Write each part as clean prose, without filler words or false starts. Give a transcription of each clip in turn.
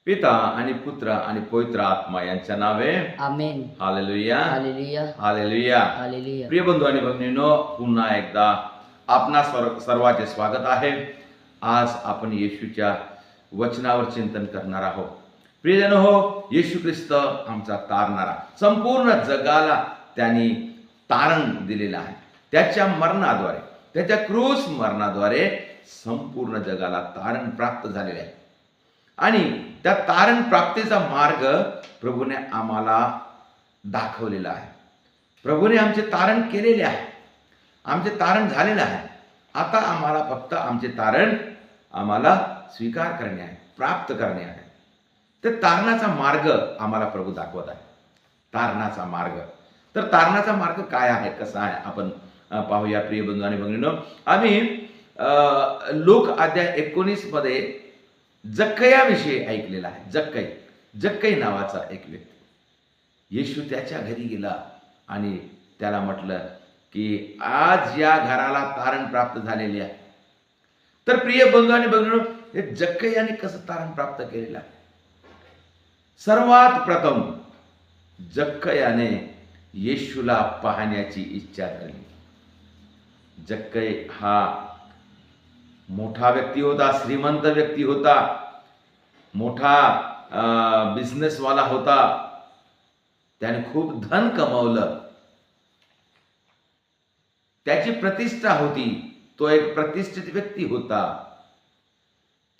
पिता आणि पुत्र आणि पवित्र आत्मा यांच्या नावे amen. Hallelujah hallelujah. Hallelujah. Hallelujah. प्रिय बंधू आणि भगिनींनो, पुन्हा एकदा आपणा सर्वांचे स्वागत आहे. आज आपण येशूच्या वचनावर चिंतन करणार आहोत. प्रियजन हो, येशू ख्रिस्त आमचा तारणारा, संपूर्ण जगाला त्यांनी तारण दिलेलं आहे. त्याच्या मरणाद्वारे, त्याच्या क्रूस मरणाद्वारे संपूर्ण जगाला तारण प्राप्त झालेले आहे. आणि त्या तारण प्राप्तीचा मार्ग प्रभूने आम्हाला दाखवलेला आहे. प्रभूने आमचे तारण केलेले आहे, आमचे तारण झालेलं आहे. आता आम्हाला फक्त आमचे तारण आम्हाला स्वीकार करणे आहे, प्राप्त करणे आहे. तर तारणाचा मार्ग आम्हाला प्रभू दाखवत आहे. तारणाचा मार्ग, तर तारणाचा मार्ग काय आहे, कसा आहे, आपण पाहूया. प्रिय बंधू आणि भगिनींनो, आम्ही लोक अध्याय 19 मध्ये जक्कयाविषयी ऐकलेला आहे. जक्कई नावाचा एक व्यक्ती, येशू त्याच्या घरी गेला आणि त्याला म्हटलं की आज या घराला तारण प्राप्त झालेले आहे. तर प्रिय बंधू आणि भगिनींनो, हे जक्कयाने कसं तारण प्राप्त केलेलं आहे? सर्वात प्रथम जक्कयाने येशूला पाहण्याची इच्छा धरली. जक्कई हा मोठा व्यक्ती होता, श्रीमंत व्यक्ती होता, मोठा बिझनेसवाला होता. त्याने खूप धन कमवलं, त्याची प्रतिष्ठा होती, तो एक प्रतिष्ठित व्यक्ती होता,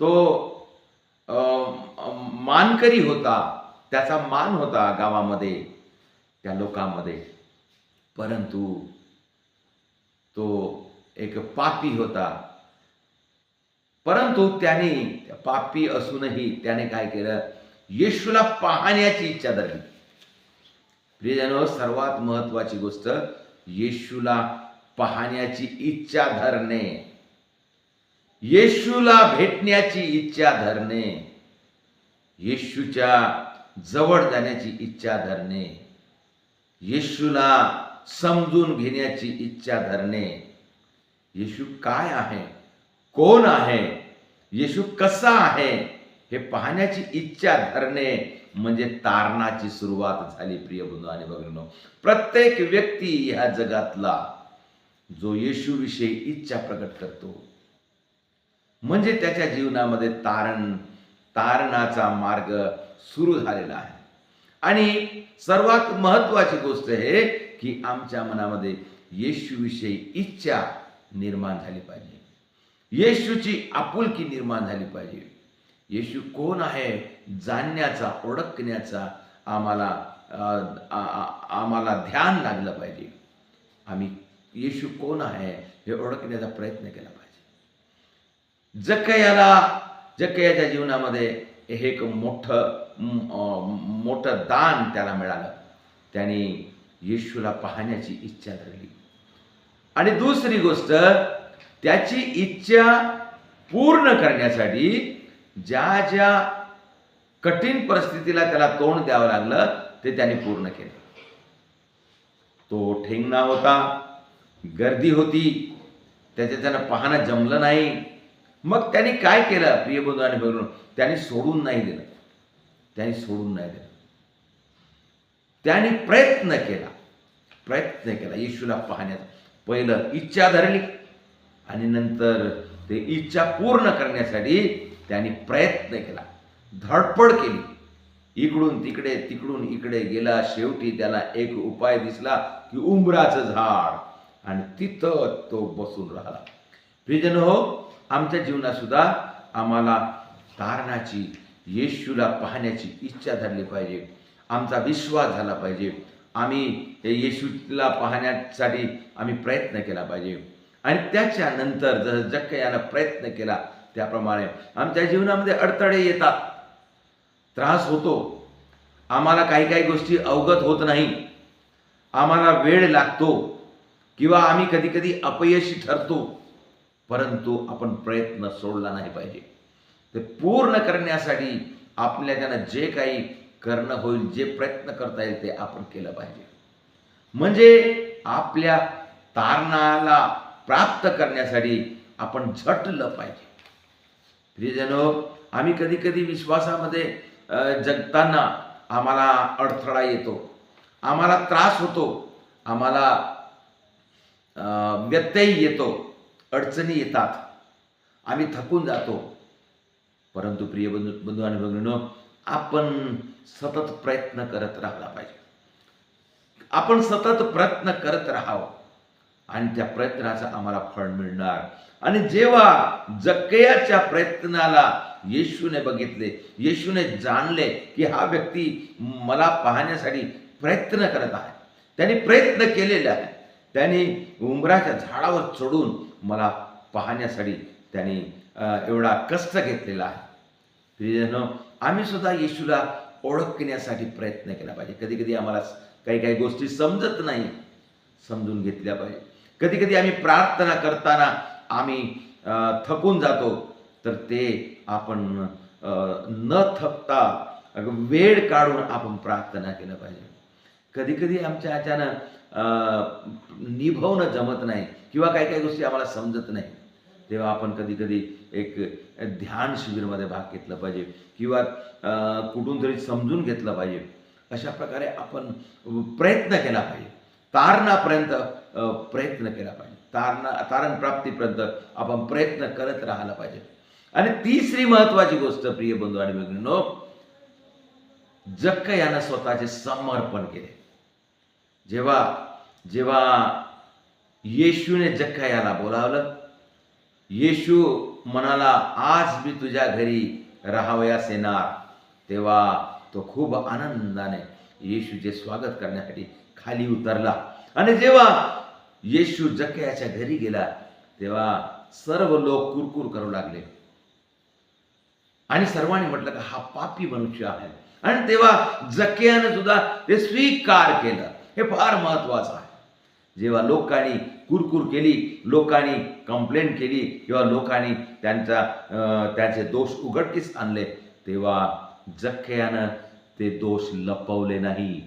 तो मानकरी होता, त्याचा मान होता गावामध्ये, त्या लोकांमध्ये. परंतु तो एक पापी होता. परंतु त्याने पापी असूनही त्याने काय केलं? येशूला पाहण्याची इच्छा धरली. प्रियजनो, सर्वात महत्वाची गोष्ट येशूला पाहण्याची इच्छा धरणे, येशूला भेटण्याची इच्छा धरणे, येशूच्या जवळ जाण्याची इच्छा धरणे, येशूला समजून घेण्याची इच्छा धरणे. येशू काय आहे, कोण आहे, येशू कसा आहे, हे पाहण्याची इच्छा धरणे म्हणजे तारणाची सुरुवात झाली. प्रिय बंधू आणि भगिनींनो, प्रत्येक व्यक्ती ह्या जगातला जो येशूविषयी इच्छा प्रकट करतो म्हणजे त्याच्या जीवनामध्ये तारणाचा मार्ग सुरू झालेला आहे. आणि सर्वात महत्वाची गोष्ट आहे की आमच्या मनामध्ये येशूविषयी इच्छा निर्माण झाली पाहिजे, येशूची आपुलकी निर्माण झाली पाहिजे. येशू कोण आहे जाणण्याचा, ओळखण्याचा आम्हाला ध्यान लागलं पाहिजे. आम्ही येशू कोण आहे हे ओळखण्याचा प्रयत्न केला पाहिजे. जक्कयाच्या जीवनामध्ये हे एक मोठं दान त्याला मिळालं. त्याने येशूला पाहण्याची इच्छा धरली. आणि दुसरी गोष्ट, त्याची इच्छा पूर्ण करण्यासाठी ज्या ज्या कठीण परिस्थितीला त्याला तोंड द्यावं लागलं ते त्याने पूर्ण केलं. तो ठेंगणा होता, गर्दी होती, त्यानं पाहणं जमलं नाही. मग त्याने काय केलं? प्रिय बंधू आणि भगिनींनो, त्याने सोडून नाही दिलं. त्याने प्रयत्न केला येशूला पाहण्याचा. पहिलं इच्छा धरली आणि नंतर ते इच्छा पूर्ण करण्यासाठी त्याने प्रयत्न केला, धडपड केली. इकडून तिकडे, तिकडून इकडे गेला. शेवटी त्याला एक उपाय दिसला की उंबराचं झाड, आणि तिथं तो बसून राहिला. प्रियजन हो, आमच्या जीवनात सुद्धा आम्हाला तारणाची, येशूला पाहण्याची इच्छा धरली पाहिजे. आमचा विश्वास झाला पाहिजे. आम्ही येशूला पाहण्यासाठी आम्ही प्रयत्न केला पाहिजे. आणि त्याच्यानंतर जसं जक्कयानं प्रयत्न केला त्याप्रमाणे आमच्या जीवनामध्ये अडथळे येतात, त्रास होतो, आम्हाला काही काही गोष्टी अवगत होत नाही, आम्हाला वेळ लागतो, किंवा आम्ही कधी कधी अपयशी ठरतो. परंतु आपण प्रयत्न सोडला नाही पाहिजे. ते पूर्ण करण्यासाठी आपल्याला जे काही करणं होईल, जे प्रयत्न करता येईल ते आपण केलं पाहिजे. म्हणजे आपल्या तारणाला प्राप्त करण्यासाठी आपण झटलं पाहिजे. प्रियजनो, आम्ही कधी कधी विश्वासामध्ये जगताना आम्हाला अडथळा येतो, आम्हाला त्रास होतो, आम्हाला व्यत्यय येतो, अडचणी येतात, आम्ही थकून जातो. परंतु प्रिय बंधू आणि भगिनींनो, आपण सतत प्रयत्न करत राहायला पाहिजे. आपण सतत प्रयत्न करत राहावं आणि त्या प्रयत्नाचं आम्हाला फळ मिळणार. आणि जेव्हा जक्कयाच्या प्रयत्नाला येशूने बघितले, येशूने जाणले की हा व्यक्ती मला पाहण्यासाठी प्रयत्न करत आहे, त्यांनी प्रयत्न केलेला आहे, त्यांनी उंबराच्या झाडावर चढून मला पाहण्यासाठी त्यांनी एवढा कष्ट घेतलेला आहे. प्रियजनो, आम्ही सुद्धा येशूला ओळखण्यासाठी प्रयत्न केला पाहिजे. कधी कधी आम्हाला काही काही गोष्टी समजत नाही, समजून घेतल्या पाहिजे. कधी कधी आम्ही प्रार्थना करताना आम्ही थकून जातो, तर ते आपण न थकता वेळ काढून आपण प्रार्थना केलं पाहिजे. कधी कधी आमच्या ह्याच्यानं निभवणं जमत नाही किंवा काही काही गोष्टी आम्हाला समजत नाही, तेव्हा आपण कधी कधी एक ध्यान शिबिरमध्ये भाग घेतला पाहिजे किंवा कुठून तरी समजून घेतलं पाहिजे. अशा प्रकारे आपण प्रयत्न केला पाहिजे, तारणापर्यंत प्रयत्न केला पाहिजे, तारण प्राप्तीपर्यंत आपण प्रयत्न करत राहायला पाहिजे. आणि तिसरी महत्वाची गोष्ट प्रिय बंधू आणि भगिनींनो, जक्कयानं स्वतःचे समर्पण केले. जेव्हा जेव्हा येशूने जक्कयाला बोलावलं, येशू म्हणाला, आज मी तुझ्या घरी राहावयास येणार, तेव्हा तो खूप आनंदाने येशूचे स्वागत करण्यासाठी खाली उतरला. आणि जेव्हा येशू जक्कयाच्या घरी गेला, तेव्हा सर्व लोक कुरकुर करू लागले आणि सर्वांनी म्हटलं की हा पापी मनुष्य आहे. आणि तेव्हा जक्कयाने सुद्धा ते स्वीकार केलं. हे फार महत्वाचं आहे. जेव्हा लोकांनी कुरकुर केली, लोकांनी कंप्लेंट केली किंवा लोकांनी त्याचे दोष उघडकीस आणले, तेव्हा जक्कयानं ते दोष लपवले नाही,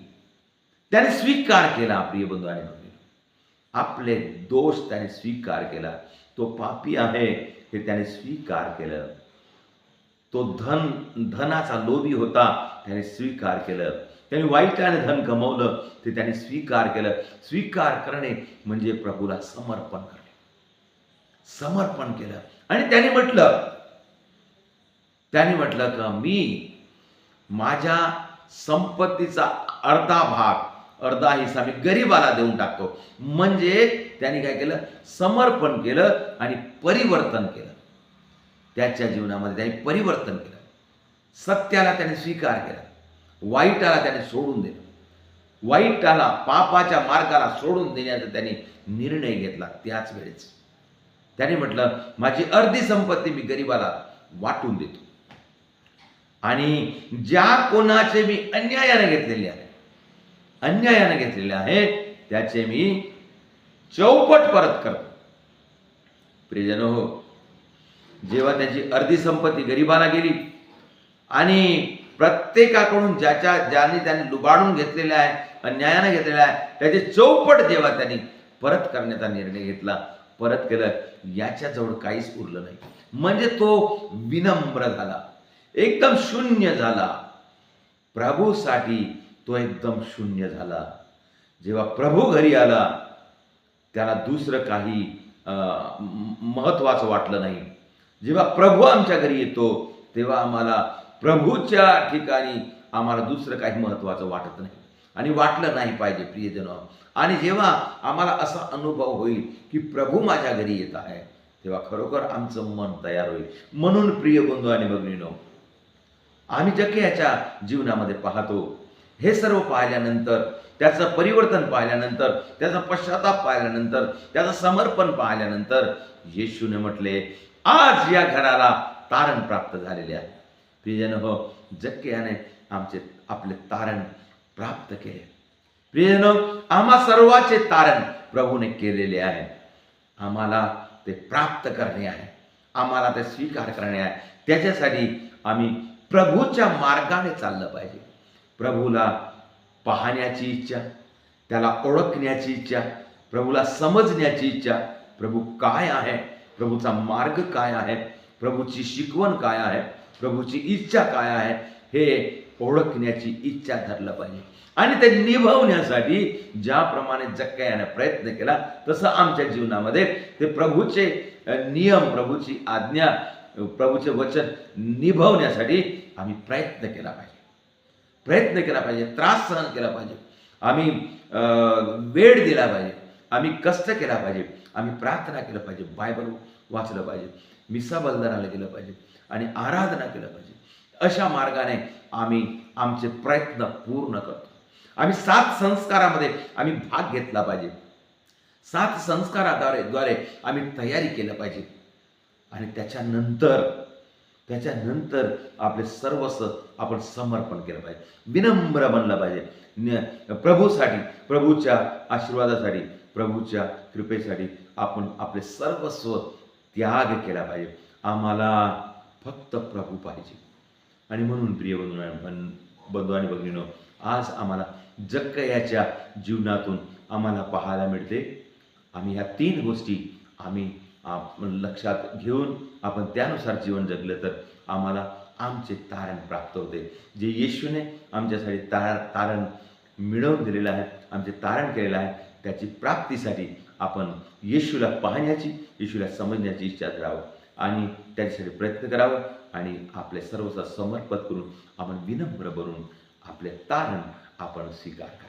त्याने स्वीकार केला. प्रिय बंधू आणि भगिनी, आपले दोष त्याने स्वीकार केला. तो पापी आहे हे त्याने स्वीकार केलं. तो धनाचा लोभी होता, त्याने स्वीकार केलं. त्याने वाईटाने धन कमवलं, ते त्याने स्वीकार केलं. स्वीकार करणे म्हणजे प्रभूला समर्पण करणे. समर्पण केलं आणि त्याने म्हटलं का मी माझ्या संपत्तीचा अर्धा हिस्सा मी गरीबाला देऊन टाकतो. म्हणजे त्याने काय केलं? समर्पण केलं आणि परिवर्तन केलं. त्याच्या जीवनामध्ये त्याने परिवर्तन केलं. सत्याला त्याने स्वीकार केला, वाईटाला त्याने सोडून दिलं. वाईटाला, पापाच्या मार्गाला सोडून देण्याचा त्याने निर्णय घेतला. त्याच वेळेस त्याने म्हटलं, माझी अर्धी संपत्ती मी गरीबाला वाटून देतो आणि ज्या कोणाचे मी अन्यायाने घेतलेले आहे त्याचे मी चौपट परत करतो. प्रियजन हो, जेव्हा त्याची अर्धी संपत्ती गरीबाला गेली आणि प्रत्येकाकडून ज्याने त्याने लुबाडून घेतलेले आहे, अन्यायाने घेतलेले आहे, त्याचे चौपट जेव्हा त्यांनी परत करण्याचा निर्णय घेतला, परत केलं, याच्याजवळ काहीच उरलं नाही. म्हणजे तो विनम्र झाला, एकदम शून्य झाला. प्रभूसाठी तो एकदम शून्य झाला. जेव्हा प्रभू घरी आला, त्याला दुसरं काही महत्वाचं वाटलं नाही. जेव्हा प्रभू आमच्या घरी येतो, तेव्हा आम्हाला प्रभूच्या ठिकाणी आम्हाला दुसरं काही महत्वाचं वाटत नाही आणि वाटलं नाही पाहिजे प्रियजन. आणि जेव्हा आम्हाला असा अनुभव होईल की प्रभू माझ्या घरी येत आहे, तेव्हा खरोखर आमचं मन तयार होईल. म्हणून प्रिय बंधू आणि भगिनींनो, आम्ही जक्कयाच्या जीवनामध्ये पाहतो, हे सर्व पाहिल्यानंतर, त्याचं परिवर्तन पाहिल्यानंतर, त्याचा पश्चाताप पाहिल्यानंतर, त्याचं समर्पण पाहिल्यानंतर येशूने म्हटले, आज या घराला तारण प्राप्त झालेले आहे. प्रियजन हो, जक्कयाने आपले तारण प्राप्त केले. प्रियजन, आम्हा सर्वाचे तारण प्रभूने केलेले आहे. आम्हाला ते प्राप्त करणे आहे, आम्हाला ते स्वीकार करणे आहे. त्याच्यासाठी आम्ही प्रभूच्या मार्गाने चाललं पाहिजे. प्रभूला पाहण्याची इच्छा, त्याला ओळखण्याची इच्छा, प्रभूला समजण्याची इच्छा, प्रभू काय आहे, प्रभूचा मार्ग काय आहे, प्रभूची शिकवण काय आहे, प्रभूची इच्छा काय आहे, हे ओळखण्याची इच्छा धरलं पाहिजे. आणि ते निभवण्यासाठी ज्याप्रमाणे जक्कयाने प्रयत्न केला तसं आमच्या जीवनामध्ये ते प्रभूचे नियम, प्रभूची आज्ञा, प्रभूचे वचन निभवण्यासाठी आम्ही प्रयत्न केला पाहिजे. प्रयत्न केला पाहिजे, त्रास सहन केला पाहिजे, आम्ही वेळ दिला पाहिजे, आम्ही कष्ट केला पाहिजे, आम्ही प्रार्थना केलं पाहिजे, बायबल वाचलं पाहिजे, मिसा बलिदानाला गेलं पाहिजे आणि आराधना केलं पाहिजे. अशा मार्गाने आम्ही आमचे प्रयत्न पूर्ण करतो. आम्ही 7 संस्कारामध्ये आम्ही भाग घेतला पाहिजे. 7 संस्काराद्वारे आम्ही तयारी केलं पाहिजे आणि त्याच्यानंतर आपले सर्वस्व आपण समर्पण केलं पाहिजे, विनम्र बनलं पाहिजे. प्रभूसाठी, प्रभूच्या आशीर्वादासाठी, प्रभूच्या कृपेसाठी आपण आपले सर्वस्व त्याग केला पाहिजे. आम्हाला फक्त प्रभू पाहिजे. आणि म्हणून प्रिय बंधू आणि भगिनींनो, आज आम्हाला जक्कयाच्या जीवनातून आम्हाला पाहायला मिळते. आम्ही ह्या 3 गोष्टी आम्ही लक्षात घेऊन आपण त्यानुसार जीवन जगलं तर आम्हाला आमचे तारण प्राप्त होते. जे येशूने आमच्यासाठी तारण मिळवून दिलेलं आहे, आमचे तारण केलेलं आहे, त्याची प्राप्तीसाठी आपण येशूला पाहण्याची, येशूला समजण्याची इच्छा धरावं आणि त्याच्यासाठी प्रयत्न करावं आणि आपले सर्वस्व समर्पित करून आपण विनम्र बनून आपले तारण आपण स्वीकार करावे.